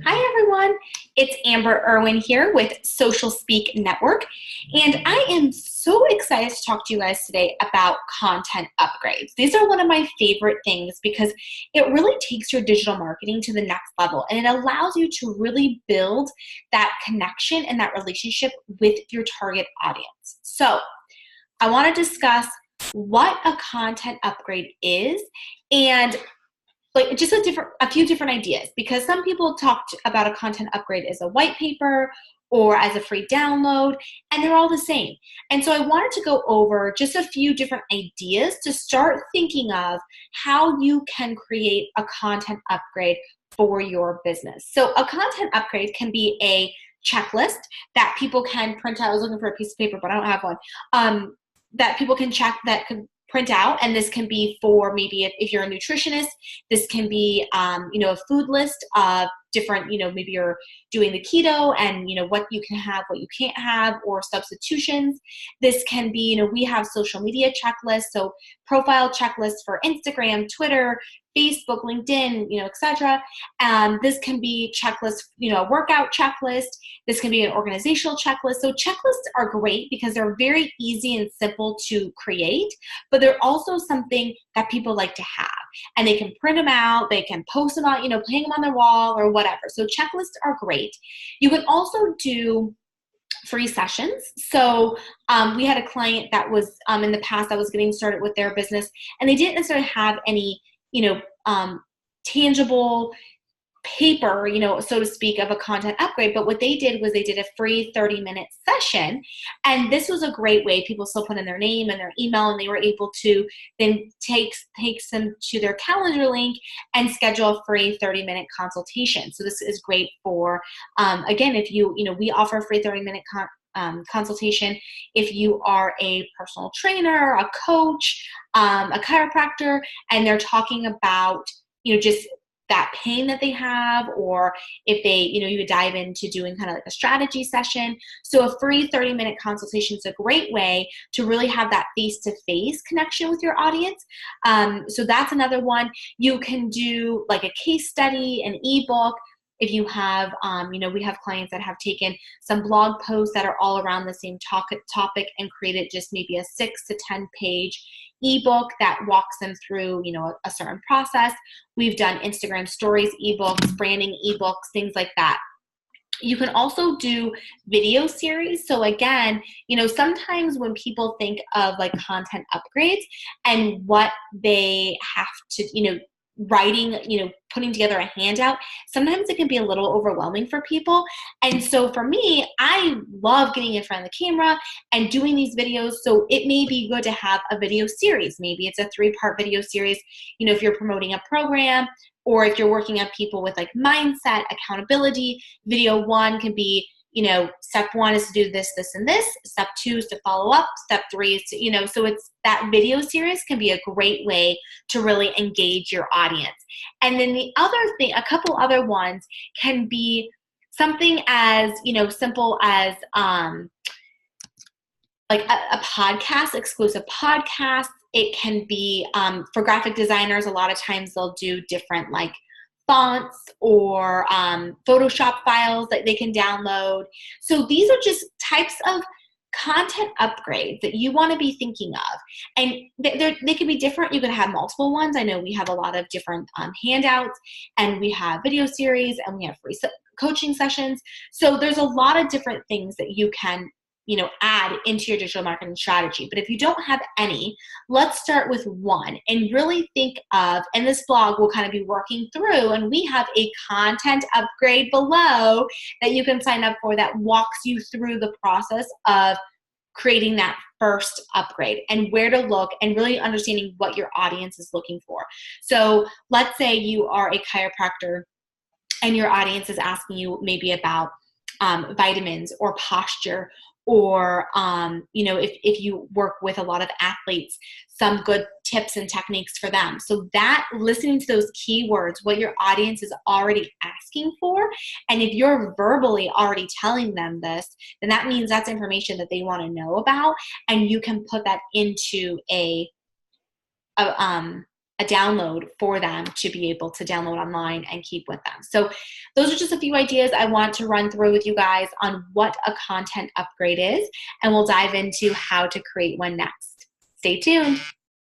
Hi everyone, it's Amber Irwin here with Social Speak Network, and I am so excited to talk to you guys today about content upgrades. These are one of my favorite things because it really takes your digital marketing to the next level, and it allows you to really build that connection and that relationship with your target audience. So I want to discuss what a content upgrade is and like just a few different ideas, because some people talked about a content upgrade as a white paper or as a free download, and they're all the same. And so I wanted to go over just a few different ideas to start thinking of how you can create a content upgrade for your business. So a content upgrade can be a checklist that people can print out. I was looking for a piece of paper, but I don't have one. That people can check, that can print out, and this can be for maybe if you're a nutritionist, this can be a food list of different, maybe you're doing the keto and what you can have, what you can't have, or substitutions. This can be, we have social media checklists, so profile checklists for Instagram, Twitter, Facebook, LinkedIn, etc. This can be checklist, a workout checklist. This can be an organizational checklist. So checklists are great because they're very easy and simple to create, but they're also something that people like to have, and they can print them out, they can post them out, hang them on their wall or whatever. So checklists are great. You can also do free sessions. So we had a client that was in the past that was getting started with their business, and they didn't necessarily have any tangible paper, so to speak, of a content upgrade. But what they did was they did a free 30-minute session. And this was a great way. People still put in their name and their email, and they were able to then take them to their calendar link and schedule a free 30-minute consultation. So this is great for, again, if we offer a free 30-minute consultation if you are a personal trainer, a coach, a chiropractor, and they're talking about, just that pain that they have, or if they, you would dive into doing kind of like a strategy session. So a free 30-minute consultation is a great way to really have that face-to-face connection with your audience. So that's another one. You can do like a case study, an ebook. If you have, we have clients that have taken some blog posts that are all around the same topic and created just maybe a 6 to 10 page ebook that walks them through, a certain process. We've done Instagram stories ebooks, branding ebooks, things like that. You can also do video series. So again, sometimes when people think of like content upgrades and what they have to, writing, putting together a handout, sometimes it can be a little overwhelming for people. And so for me, I love getting in front of the camera and doing these videos. So it may be good to have a video series. Maybe it's a 3-part video series, if you're promoting a program, or if you're working on people with like mindset, accountability. Video 1 can be, step 1 is to do this, this, and this. Step 2 is to follow up. Step 3 is to, so it's that video series can be a great way to really engage your audience. And then the other thing, a couple other ones can be something as, simple as like a podcast, exclusive podcast. It can be for graphic designers. A lot of times they'll do different like fonts or Photoshop files that they can download. So these are just types of content upgrades that you want to be thinking of. And they can be different. You can have multiple ones. I know we have a lot of different handouts, and we have video series, and we have free coaching sessions. So there's a lot of different things that you can add into your digital marketing strategy. But if you don't have any, let's start with one and really think of, and this blog will kind of be working through, and we have a content upgrade below that you can sign up for that walks you through the process of creating that first upgrade and where to look and really understanding what your audience is looking for. So let's say you are a chiropractor and your audience is asking you maybe about vitamins or posture, or if you work with a lot of athletes, some good tips and techniques for them. So that, listening to those keywords, what your audience is already asking for, and if you're verbally already telling them this, then that means that's information that they want to know about, and you can put that into a a download for them to be able to download online and keep with them. So those are just a few ideas I want to run through with you guys on what a content upgrade is, and we'll dive into how to create one next. Stay tuned.